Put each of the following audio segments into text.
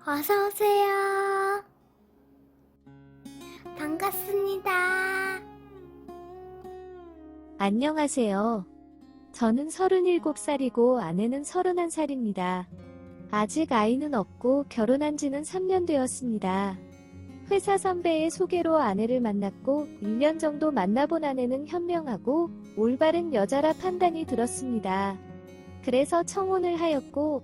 어서오세요. 반갑습니다. 안녕하세요. 저는 37살이고 아내는 31살입니다. 아직 아이는 없고 결혼한 지는 3년 되었습니다. 회사 선배의 소개로 아내를 만났고 1년 정도 만나본 아내는 현명하고 올바른 여자라 판단이 들었습니다. 그래서 청혼을 하였고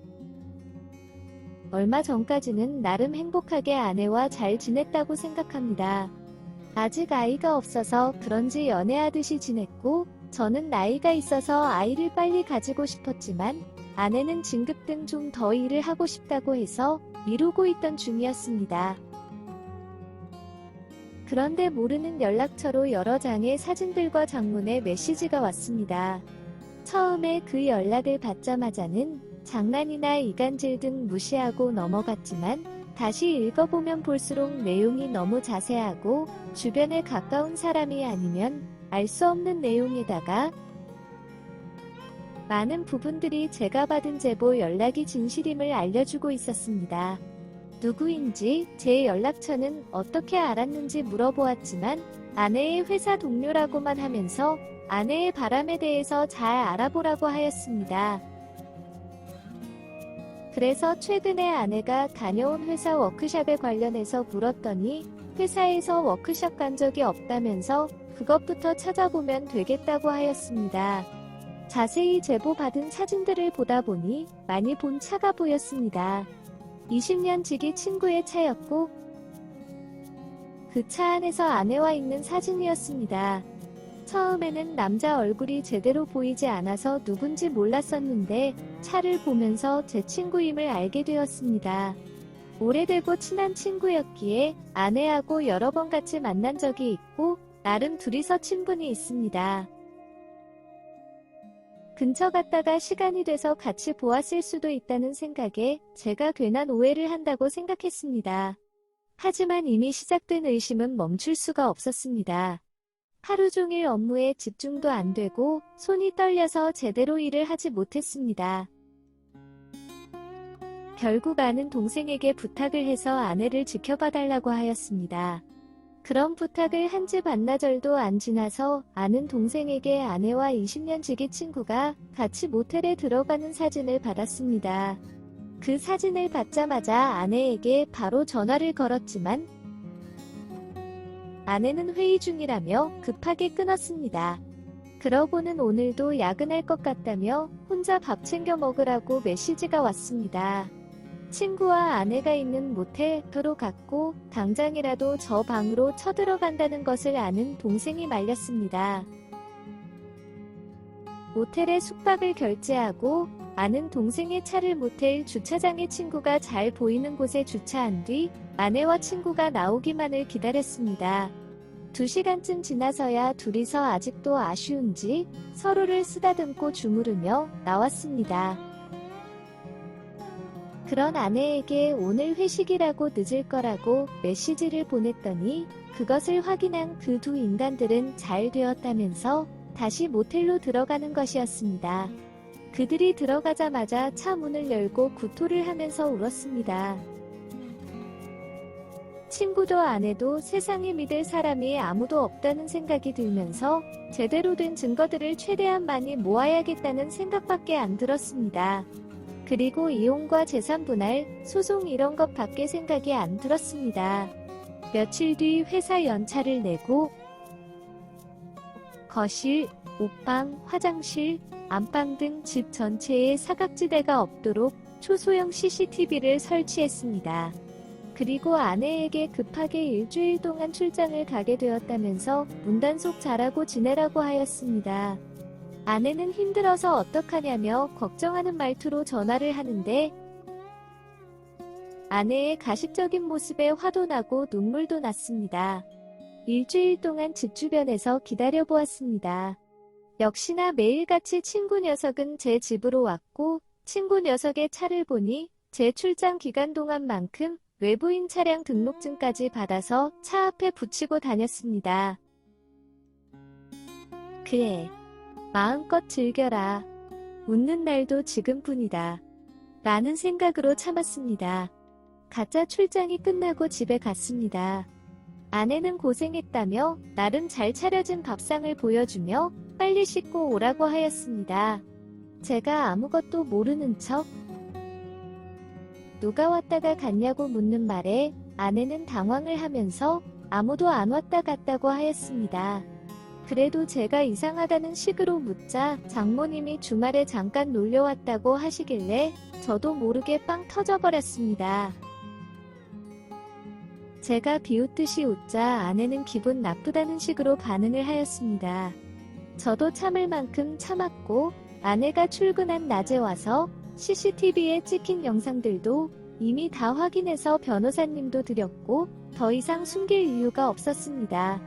얼마 전까지는 나름 행복하게 아내와 잘 지냈다고 생각합니다. 아직 아이가 없어서 그런지 연애하듯이 지냈고 저는 나이가 있어서 아이를 빨리 가지고 싶었지만 아내는 진급 등 좀 더 일을 하고 싶다고 해서 미루고 있던 중이었습니다. 그런데 모르는 연락처로 여러 장의 사진들과 장문의 메시지가 왔습니다. 처음에 그 연락을 받자마자는 장난이나 이간질 등 무시하고 넘어갔지만 다시 읽어보면 볼수록 내용이 너무 자세하고 주변에 가까운 사람이 아니면 알 수 없는 내용에다가 많은 부분들이 제가 받은 제보 연락이 진실임을 알려주고 있었습니다. 누구인지 제 연락처는 어떻게 알았는지 물어보았지만 아내의 회사 동료라고만 하면서 아내의 바람에 대해서 잘 알아보라고 하였습니다. 그래서 최근에 아내가 다녀온 회사 워크숍에 관련해서 물었더니 회사에서 워크숍 간 적이 없다면서 그것부터 찾아보면 되겠다고 하였습니다. 자세히 제보받은 사진들을 보다 보니 많이 본 차가 보였습니다. 20년 지기 친구의 차였고 그 차 안에서 아내와 있는 사진이었습니다. 처음에는 남자 얼굴이 제대로 보이지 않아서 누군지 몰랐었는데 차를 보면서 제 친구임을 알게 되었습니다. 오래되고 친한 친구였기에 아내하고 여러 번 같이 만난 적이 있고 나름 둘이서 친분이 있습니다. 근처 갔다가 시간이 돼서 같이 보았을 수도 있다는 생각에 제가 괜한 오해를 한다고 생각했습니다. 하지만 이미 시작된 의심은 멈출 수가 없었습니다. 하루 종일 업무에 집중도 안 되고 손이 떨려서 제대로 일을 하지 못했습니다. 결국 아는 동생에게 부탁을 해서 아내를 지켜봐달라고 하였습니다. 그런 부탁을 한 지 반나절도 안 지나서 아는 동생에게 아내와 20년 지기 친구가 같이 모텔에 들어가는 사진을 받았습니다. 그 사진을 받자마자 아내에게 바로 전화를 걸었지만 아내는 회의 중이라며 급하게 끊었습니다. 그러고는 오늘도 야근할 것 같다며 혼자 밥 챙겨 먹으라고 메시지가 왔습니다. 친구와 아내가 있는 모텔로 갔고 당장이라도 저 방으로 쳐들어간다는 것을 아는 동생이 말렸습니다. 모텔에 숙박을 결제하고 아는 동생의 차를 모텔 주차장에 친구가 잘 보이는 곳에 주차한 뒤 아내와 친구가 나오기만을 기다렸습니다. 2시간쯤 지나서야 둘이서 아직도 아쉬운지 서로를 쓰다듬고 주무르며 나왔습니다. 그런 아내에게 오늘 회식이라고 늦을 거라고 메시지를 보냈더니 그것을 확인한 그 두 인간들은 잘 되었다면서 다시 모텔로 들어가는 것이었습니다. 그들이 들어가자마자 차 문을 열고 구토를 하면서 울었습니다. 친구도 아내도 세상에 믿을 사람이 아무도 없다는 생각이 들면서 제대로 된 증거들을 최대한 많이 모아야겠다는 생각밖에 안 들었습니다. 그리고 이혼과 재산 분할, 소송 이런 것 밖에 생각이 안 들었습니다. 며칠 뒤 회사 연차를 내고 거실, 옷방, 화장실, 안방 등 집 전체에 사각지대가 없도록 초소형 CCTV를 설치했습니다. 그리고 아내에게 급하게 일주일 동안 출장을 가게 되었다면서 문단속 잘하고 지내라고 하였습니다. 아내는 힘들어서 어떡하냐며 걱정하는 말투로 전화를 하는데 아내의 가식적인 모습에 화도 나고 눈물도 났습니다. 일주일 동안 집 주변에서 기다려보았습니다. 역시나 매일같이 친구 녀석은 제 집으로 왔고 친구 녀석의 차를 보니 제 출장 기간 동안만큼 외부인 차량 등록증까지 받아서 차 앞에 붙이고 다녔습니다. 그래, 마음껏 즐겨라. 웃는 날도 지금뿐이다. 라는 생각으로 참았습니다. 가짜 출장이 끝나고 집에 갔습니다. 아내는 고생했다며 나름 잘 차려진 밥상을 보여주며 빨리 씻고 오라고 하였습니다. 제가 아무것도 모르는 척 누가 왔다가 갔냐고 묻는 말에 아내는 당황을 하면서 아무도 안 왔다 갔다고 하였습니다. 그래도 제가 이상하다는 식으로 묻자 장모님이 주말에 잠깐 놀려왔다고 하시길래 저도 모르게 빵 터져버렸습니다. 제가 비웃듯이 웃자 아내는 기분 나쁘다는 식으로 반응을 하였습니다. 저도 참을 만큼 참았고 아내가 출근한 낮에 와서 CCTV에 찍힌 영상들도 이미 다 확인해서 변호사님도 드렸고 더 이상 숨길 이유가 없었습니다.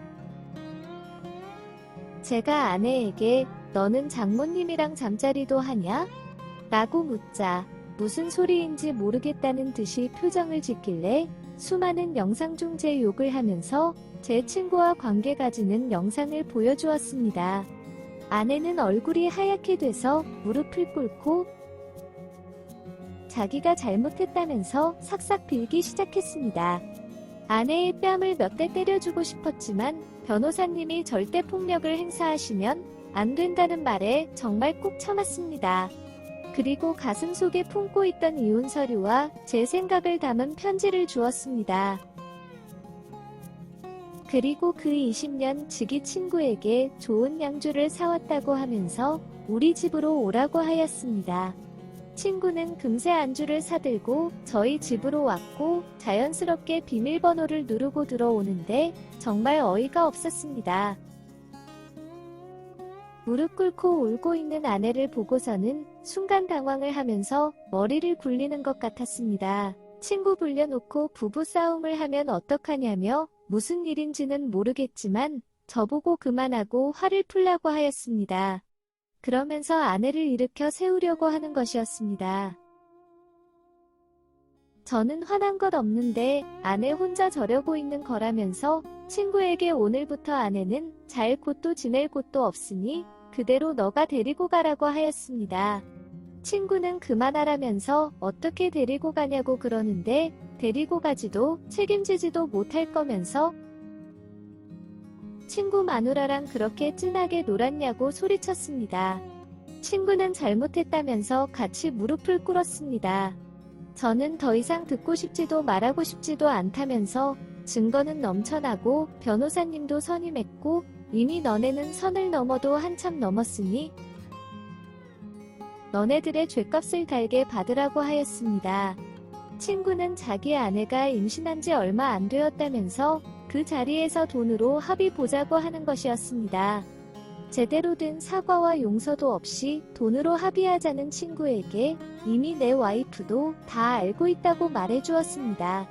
제가 아내에게 너는 장모님이랑 잠자리도 하냐? 라고 묻자 무슨 소리인지 모르겠다는 듯이 표정을 짓길래 수많은 영상 중 제 욕을 하면서 제 친구와 관계 가지는 영상을 보여주었습니다. 아내는 얼굴이 하얗게 돼서 무릎을 꿇고 자기가 잘못했다면서 삭삭 빌기 시작했습니다. 아내의 뺨을 몇 대 때려주고 싶었지만 변호사님이 절대 폭력을 행사하시면 안 된다는 말에 정말 꾹 참았습니다. 그리고 가슴 속에 품고 있던 이혼 서류와 제 생각을 담은 편지를 주었습니다. 그리고 그 20년 지기 친구에게 좋은 양주를 사왔다고 하면서 우리 집으로 오라고 하였습니다. 친구는 금세 안주를 사들고 저희 집으로 왔고 자연스럽게 비밀번호를 누르고 들어오는데 정말 어이가 없었습니다. 무릎 꿇고 울고 있는 아내를 보고서는 순간 당황을 하면서 머리를 굴리는 것 같았습니다. 친구 불려놓고 부부 싸움을 하면 어떡하냐며 무슨 일인지는 모르겠지만 저보고 그만하고 화를 풀라고 하였습니다. 그러면서 아내를 일으켜 세우려고 하는 것이었습니다. 저는 화난 것 없는데 아내 혼자 저려고 있는 거라면서 친구에게 오늘부터 아내는 잘 곳도 지낼 곳도 없으니 그대로 너가 데리고 가라고 하였습니다. 친구는 그만하라면서 어떻게 데리고 가냐고 그러는데 데리고 가지도 책임지지도 못할 거면서 친구 마누라랑 그렇게 진하게 놀았냐고 소리쳤습니다. 친구는 잘못했다면서 같이 무릎을 꿇었습니다. 저는 더 이상 듣고 싶지도 말하고 싶지도 않다면서 증거는 넘쳐나고 변호사님도 선임했고 이미 너네는 선을 넘어도 한참 넘었으니 너네들의 죗값을 달게 받으라고 하였습니다. 친구는 자기 아내가 임신한 지 얼마 안 되었다면서 그 자리에서 돈으로 합의 보자고 하는 것이었습니다. 제대로 된 사과와 용서도 없이 돈으로 합의하자는 친구에게 이미 내 와이프도 다 알고 있다고 말해주었습니다.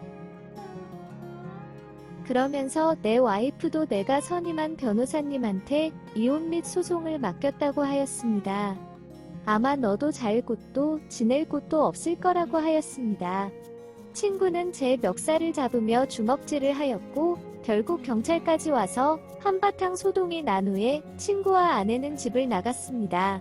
그러면서 내 와이프도 내가 선임한 변호사님한테 이혼 및 소송을 맡겼다고 하였습니다. 아마 너도 잘 곳도 지낼 곳도 없을 거라고 하였습니다. 친구는 제 멱살을 잡으며 주먹질을 하였고 결국 경찰까지 와서 한바탕 소동이 난 후에 친구와 아내는 집을 나갔습니다.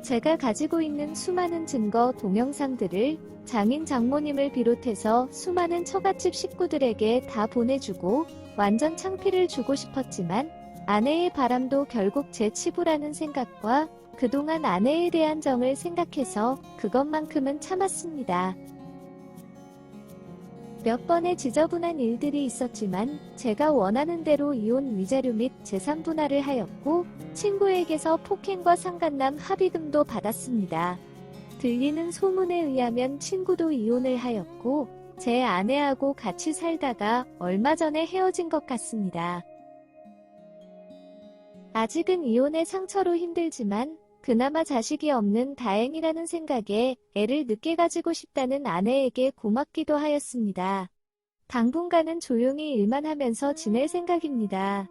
제가 가지고 있는 수많은 증거 동영상들을 장인 장모님을 비롯해서 수많은 처갓집 식구들에게 다 보내주고 완전 창피를 주고 싶었지만 아내의 바람도 결국 제 치부라는 생각과 그동안 아내에 대한 정을 생각해서 그것만큼은 참았습니다. 몇 번의 지저분한 일들이 있었지만 제가 원하는 대로 이혼 위자료 및 재산 분할을 하였고 친구에게서 폭행과 상간남 합의금도 받았습니다. 들리는 소문에 의하면 친구도 이혼을 하였고 제 아내하고 같이 살다가 얼마 전에 헤어진 것 같습니다. 아직은 이혼의 상처로 힘들지만 그나마 자식이 없는 다행이라는 생각에 애를 늦게 가지고 싶다는 아내에게 고맙기도 하였습니다. 당분간은 조용히 일만 하면서 지낼 생각입니다.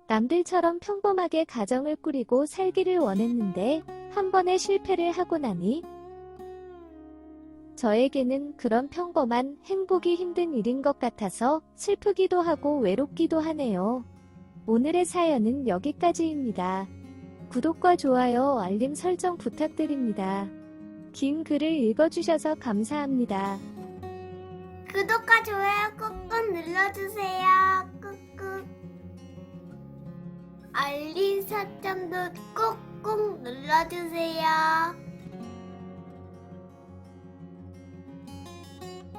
남들처럼 평범하게 가정을 꾸리고 살기를 원했는데 한 번의 실패를 하고 나니 저에게는 그런 평범한 행복이 힘든 일인 것 같아서 슬프기도 하고 외롭기도 하네요. 오늘의 사연은 여기까지입니다. 구독과 좋아요, 알림 설정 부탁드립니다. 긴 글을 읽어주셔서 감사합니다. 구독과 좋아요 꾹꾹 눌러주세요. 꾹꾹. 알림 설정도 꾹꾹 눌러주세요.